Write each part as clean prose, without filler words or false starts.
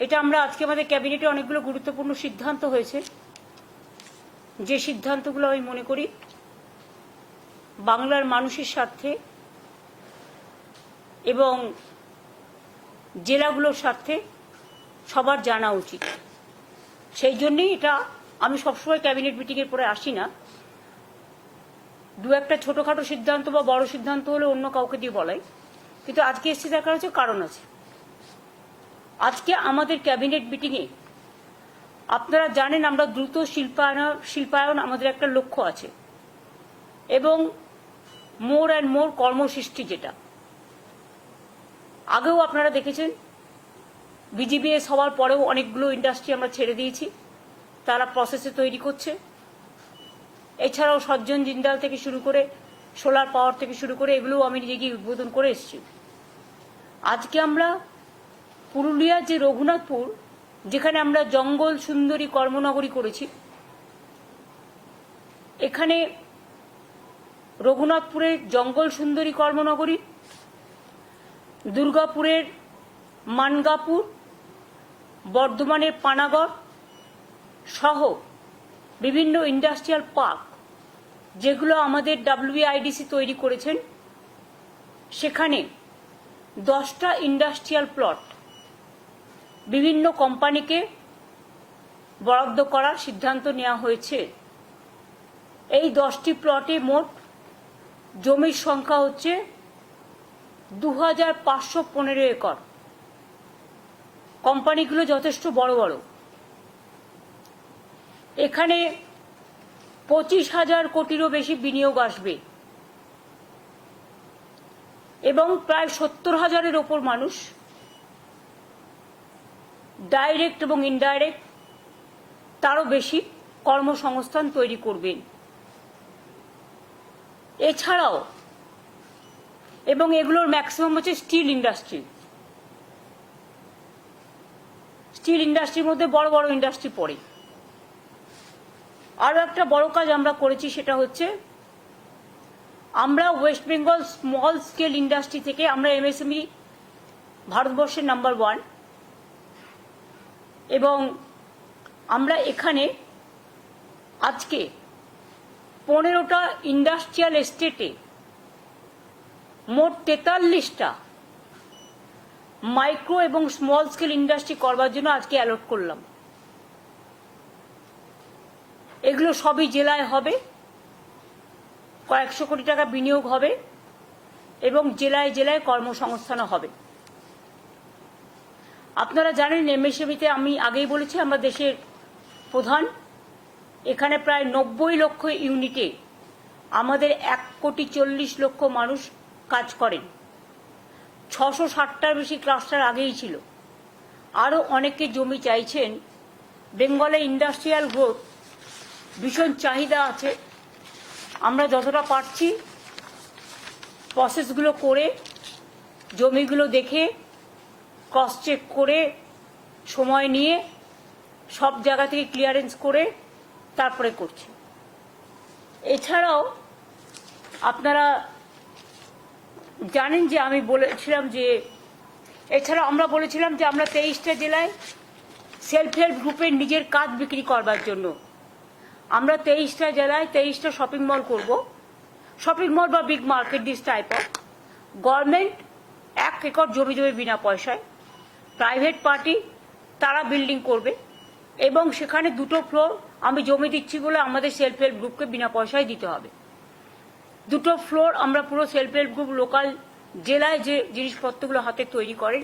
এটা আমরা আজকে আমাদের ক্যাবিনেটে অনেকগুলো গুরুত্বপূর্ণ সিদ্ধান্ত হয়েছে, যে সিদ্ধান্তগুলো আমি মনে করি বাংলার মানুষের স্বার্থে এবং জেলাগুলোর স্বার্থে সবার জানা উচিত। সেই জন্যই এটা আমি সবসময় ক্যাবিনেট মিটিংয়ের পরে আসি না, দু একটা ছোটোখাটো সিদ্ধান্ত বা বড় সিদ্ধান্ত হলে অন্য কাউকে দিয়ে বলাই, কিন্তু আজকে এসেছি দেখার হচ্ছে কারণ আছে। আজকে আমাদের ক্যাবিনেট মিটিংয়ে আপনারা জানেন আমরা দ্রুত শিল্পায়ন আমাদের একটা লক্ষ্য আছে, এবং মোর অ্যান্ড মোর কর্মসৃষ্টি, যেটা আগেও আপনারা দেখেছেন বিজিবিএস হওয়ার পরেও অনেকগুলো ইন্ডাস্ট্রি আমরা ছেড়ে দিয়েছি, তারা প্রসেসে তৈরি করছে। এছাড়াও সজ্জন জিন্দাল থেকে শুরু করে সোলার পাওয়ার থেকে শুরু করে এগুলোও আমি নিজে গিয়ে উদ্বোধন করে এসেছি। আজকে আমরা পুরুলিয়ার যে রঘুনাথপুর, যেখানে আমরা জঙ্গল সুন্দরী কর্মনগরী করেছি, এখানে রঘুনাথপুরের জঙ্গল সুন্দরী কর্মনগরী, দুর্গাপুরের মানগাপুর, বর্ধমানের পানাগড় সহ বিভিন্ন ইন্ডাস্ট্রিয়াল পার্ক যেগুলো আমাদের WBIDC তৈরি করেছেন, সেখানে 10টা ইন্ডাস্ট্রিয়াল প্লট বিভিন্ন কোম্পানিকে বরাদ্দ করার সিদ্ধান্ত নেওয়া হয়েছে। এই 10টি প্লটে মোট জমির সংখ্যা হচ্ছে 2515 একর। কোম্পানিগুলো যথেষ্ট বড় বড়। এখানে 25,000 কোটিরও বেশি বিনিয়োগ আসবে এবং প্রায় 70,000-এর ওপর মানুষ ডাইরেক্ট এবং ইনডাইরেক্ট তারও বেশি কর্মসংস্থান তৈরি করবেন। এছাড়াও এবং এগুলোর ম্যাক্সিমাম হচ্ছে স্টিল ইন্ডাস্ট্রি। স্টিল ইন্ডাস্ট্রির মধ্যে বড় বড় ইন্ডাস্ট্রি পড়ে। আরও একটা বড় কাজ আমরা করেছি, সেটা হচ্ছে আমরা West Bengal small scale industry থেকে আমরা MSME ভারতবর্ষের নাম্বার 1, এবং আমরা এখানে আজকে 15টা ইন্ডাস্ট্রিয়াল এস্টেটে মোট 43টা মাইক্রো এবং স্মল স্কেল ইন্ডাস্ট্রি করবার জন্য আজকে অ্যালট করলাম। এগুলো সবই জেলায় হবে, কয়েকশো কোটি টাকা বিনিয়োগ হবে এবং জেলায় জেলায় কর্মসংস্থানও হবে। আপনারা জানেন MSME-তে আমি আগেই বলেছি আমরা দেশের প্রধান। এখানে প্রায় 90 লক্ষ ইউনিটে আমাদের 1,40,00,000 মানুষ কাজ করেন। 660টার বেশি ক্লাস্টার আগেই ছিল। আরও অনেকে জমি চাইছেন। বেঙ্গলে ইন্ডাস্ট্রিয়াল গ্রোথ ভীষণ চাহিদা আছে। আমরা যতটা পারছি প্রসেসগুলো করে, জমিগুলো দেখে, ক্রস চেক করে, সময় নিয়ে সব জায়গা থেকে ক্লিয়ারেন্স করে তারপরে করছি। এছাড়াও আপনারা জানেন যে আমি বলেছিলাম যে এছাড়াও আমরা বলেছিলাম যে আমরা 23টা জেলায় সেলফ হেল্প গ্রুপের নিজের কাজ বিক্রি করবার জন্য আমরা 23টা জেলায় 23টা শপিং মল করব। শপিং মল বা big market, this type of. Government 1 acre জমি জমি বিনা পয়সায়, প্রাইভেট পার্টি তারা বিল্ডিং করবে এবং সেখানে 2টো ফ্লোর আমি জমি দিচ্ছি বলে আমাদের সেলফ হেল্প গ্রুপকে বিনা পয়সায় দিতে হবে। 2টো ফ্লোর আমরা পুরো সেলফ হেল্প গ্রুপ লোকাল জেলায় যে জিনিসপত্রগুলো হাতে তৈরি করে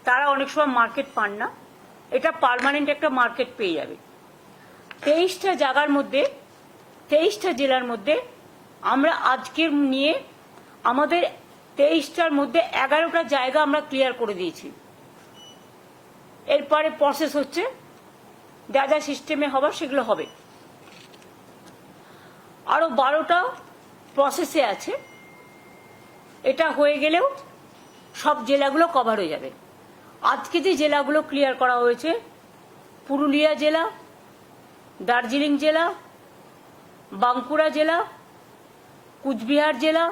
তারা অনেক সময় মার্কেট পান না, এটা পার্মানেন্ট একটা মার্কেট পেয়ে যাবে। 23টা জায়গার মধ্যে 23টা জেলার মধ্যে আমরা আজকের নিয়ে আমাদের 23টার মধ্যে 11টা জায়গা আমরা ক্লিয়ার করে দিয়েছি। এরপরে প্রসেস হচ্ছে যা যা সিস্টেমে হবার সেগুলো হবে। আরও 12টা প্রসেসে আছে। এটা হয়ে গেলেও সব জেলাগুলো কভার হয়ে যাবে। আজকে যে জেলাগুলো ক্লিয়ার করা হয়েছে, পুরুলিয়া জেলা, দার্জিলিং জেলা, বাঁকুড়া জেলা, কুচবিহার জেলা,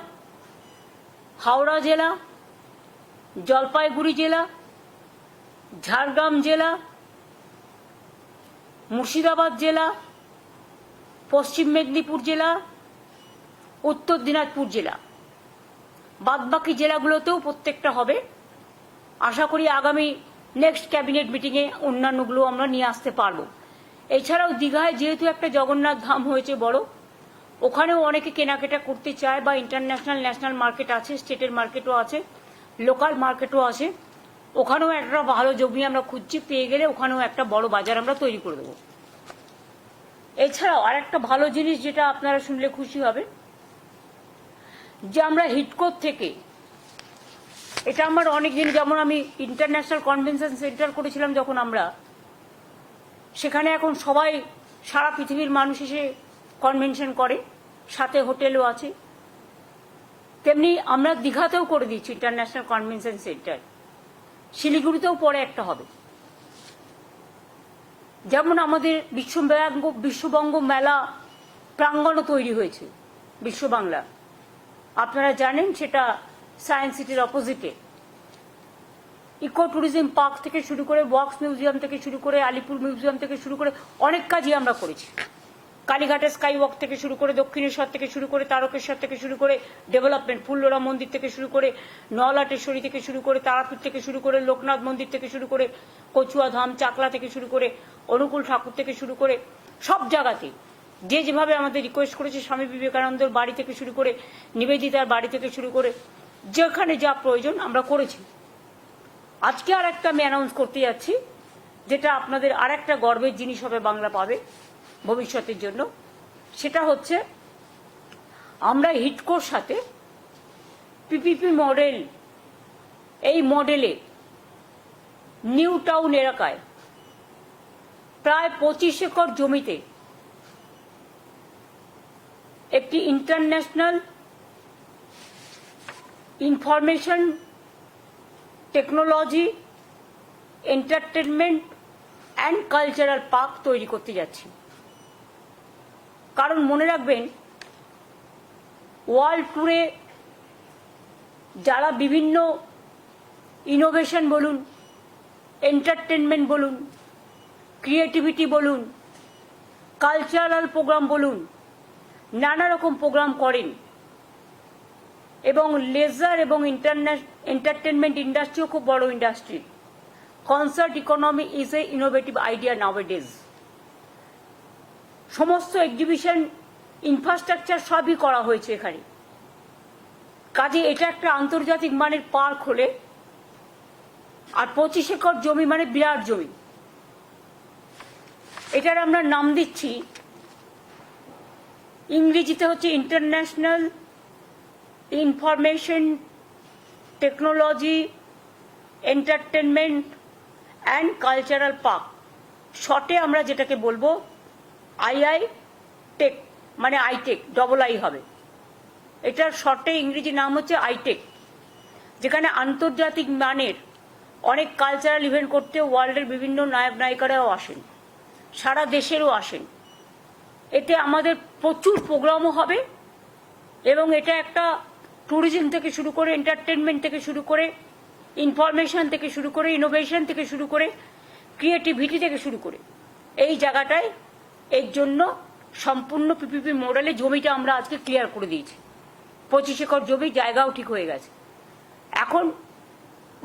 হাওড়া জেলা, জলপাইগুড়ি জেলা, ঝাড়গ্রাম জেলা, মুর্শিদাবাদ জেলা, পশ্চিম মেদিনীপুর জেলা, উত্তর দিনাজপুর জেলা, বাদবাকি জেলাগুলোতেও প্রত্যেকটা হবে। আশা করি আগামী নেক্সট ক্যাবিনেট মিটিংয়ে অন্যান্যগুলো আমরা নিয়ে আসতে পারবো। এছাড়াও দীঘায় যেহেতু একটা জগন্নাথ ধাম হয়েছে বড়, ওখানেও অনেকে কেনাকাটা করতে চায়, বা ইন্টারন্যাশনাল ন্যাশনাল মার্কেট আছে, স্টেটের মার্কেটও আছে, লোকাল মার্কেটও আছে। ওখানেও একটা ভালো জমি আমরা খুঁজছি, পেয়ে গেলে ওখানেও একটা বড় বাজার আমরা তৈরি করে দেবো। এছাড়াও আর একটা ভালো জিনিস যেটা আপনারা শুনলে খুশি হবে, যে আমরা হিডকো থেকে, এটা আমার অনেকদিন, যেমন আমি ইন্টারন্যাশনাল কনভেনশন সেন্টার করেছিলাম যখন আমরা, সেখানে এখন সবাই সারা পৃথিবীর মানুষ এসে কনভেনশন করে, সাথে হোটেলও আছে। তেমনি আমরা দীঘাতেও করে দিচ্ছি ইন্টারন্যাশনাল কনভেনশন সেন্টার, শিলিগুড়িতেও পরে একটা হবে। যেমন আমাদের বিশ্ববঙ্গ মেলা প্রাঙ্গণও তৈরি হয়েছে বিশ্ববাংলা, আপনারা জানেন, সেটা সায়েন্স সিটির অপোজিটে। ইকো ট্যুরিজম পার্ক থেকে শুরু করে, ওয়াক্স মিউজিয়াম থেকে শুরু করে, আলিপুর মিউজিয়াম থেকে শুরু করে অনেক কাজই আমরা করেছি। কালীঘাটের স্কাই ওয়াক থেকে শুরু করে, দক্ষিণেশ্বর থেকে শুরু করে, তারকেশ্বর থেকে শুরু করে, ডেভেলপমেন্ট, ফুল্লরা মন্দির থেকে শুরু করে, নলাটেশ্বরী থেকে শুরু করে, তারাপীঠ থেকে শুরু করে, লোকনাথ মন্দির থেকে শুরু করে, কচুয়া ধাম, চাকলা থেকে শুরু করে, অনুকূল ঠাকুর থেকে শুরু করে, সব জায়গাতে যে যেভাবে আমাদের রিকোয়েস্ট করেছে, স্বামী বিবেকানন্দের বাড়ি থেকে শুরু করে, নিবেদিতার বাড়ি থেকে শুরু করে, যেখানে যা প্রয়োজন আমরা করেছি। আজকে আর একটা আমি অ্যানাউন্স করতে যাচ্ছি, যেটা আপনাদের আর একটা গর্বের জিনিস হবে, বাংলা পাবে ভবিষ্যতের জন্য। সেটা হচ্ছে, আমরা হিডকোর সাথে পিপিপি মডেল, এই মডেলে নিউ টাউন এলাকায় প্রায় 25 একর জমিতে একটি international information technology, entertainment and cultural park তৈরি করতে যাচ্ছি। কারণ মনে রাখবেন, ওয়ার্ল্ড ট্যুরে যারা বিভিন্ন ইনোভেশন বলুন, এন্টারটেনমেন্ট বলুন, ক্রিয়েটিভিটি বলুন, কালচারাল প্রোগ্রাম বলুন, নানা রকম প্রোগ্রাম করেন, এবং লেজার এবং এন্টারটেনমেন্ট ইন্ডাস্ট্রিও খুব বড় industry. Concert economy is a innovative idea নাওয়াডেজ। সমস্ত এক্সিবিশন, ইনফ্রাস্ট্রাকচার সবই করা হয়েছে এখানে। কাজে এটা একটা আন্তর্জাতিক মানের পার্ক হলে, আর 25 একর জমি মানে বিরাট জমি। এটার আমরা নাম দিচ্ছি, ইংরেজিতে হচ্ছে international information technology entertainment and cultural park, শর্টে আমরা যেটাকে বলবো আইআই টেক, মানে আইটেক, ডবল আই হবে। এটার শর্টে ইংরেজি নাম হচ্ছে আইটেক, যেখানে আন্তর্জাতিক মানের অনেক কালচারাল ইভেন্ট করতে ওয়ার্ল্ডের বিভিন্ন নায়ক নায়িকারাও আসেন, সারা দেশেরও আসেন। এতে আমাদের প্রচুর প্রোগ্রামও হবে, এবং এটা একটা ট্যুরিজম থেকে শুরু করে, এন্টারটেনমেন্ট থেকে শুরু করে, ইনফরমেশন থেকে শুরু করে, ইনোভেশন থেকে শুরু করে, ক্রিয়েটিভিটি থেকে শুরু করে, এই জায়গাটায় এর জন্য সম্পূর্ণ পিপিপি মডেলে জমিটা আমরা আজকে ক্লিয়ার করে দিয়েছি। 25 একর জমি, জায়গাও ঠিক হয়ে গেছে। এখন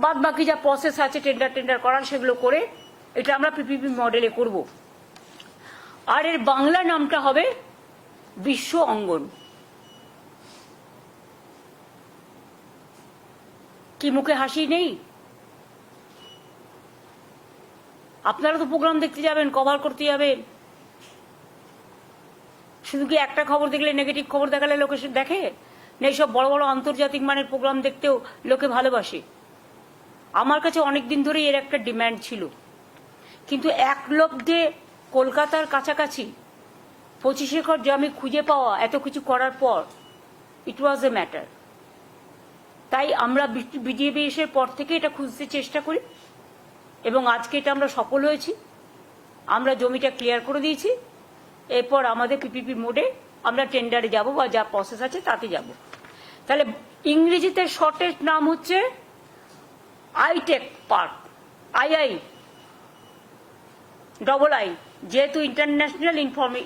বাদ বাকি যা প্রসেস আছে টেন্ডার করার, সেগুলো করে এটা আমরা পিপিপি মডেলে করব। আর এর বাংলা নামটা হবে বিশ্ব অঙ্গন। কি মুখে হাসি নেই? আপনারা তো প্রোগ্রাম দেখতে যাবেন, কভার করতে যাবেন, শুধু কি একটা খবর দেখলে, নেগেটিভ খবর দেখালে লোকে দেখে না? এইসব বড় বড় আন্তর্জাতিক মানের প্রোগ্রাম দেখতেও লোকে ভালোবাসে। আমার কাছে অনেকদিন ধরেই এর একটা ডিম্যান্ড ছিল, কিন্তু এক লব্ধে কলকাতার কাছাকাছি 25 একর জমি খুঁজে পাওয়া, এত কিছু করার পর, ইট ওয়াজ এ ম্যাটার। তাই আমরা বিডিএবিএস এর পর থেকে এটা খুঁজতে চেষ্টা করি, এবং আজকে এটা আমরা সফল হয়েছি। আমরা জমিটা ক্লিয়ার করে দিয়েছি। এরপর আমাদের পিপিপি মোডে আমরা টেন্ডারে যাব, বা যা প্রসেস আছে তাতে যাব। তাহলে ইংরেজিতে শর্টের নাম হচ্ছে আইটেক পার্ক, আই ডবল আই, যেহেতু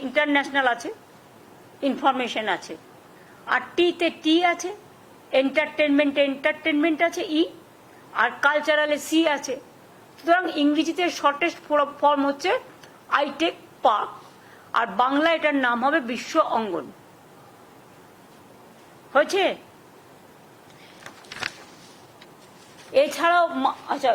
ইন্টারন্যাশনাল আছে, ইনফরমেশন আছে। আর টিতে টি আছে, এন্টারটেনমেন্ট আছে ই, আর কালচারালে সি আছে। সুতরাং ইংরেজিতে শর্টেস্ট ফর্ম হচ্ছে আইটেক পার্ক, আর বাংলা এটার নাম হবে বিশ্ব অঙ্গন। হয়েছে? এছাড়াও আচ্ছা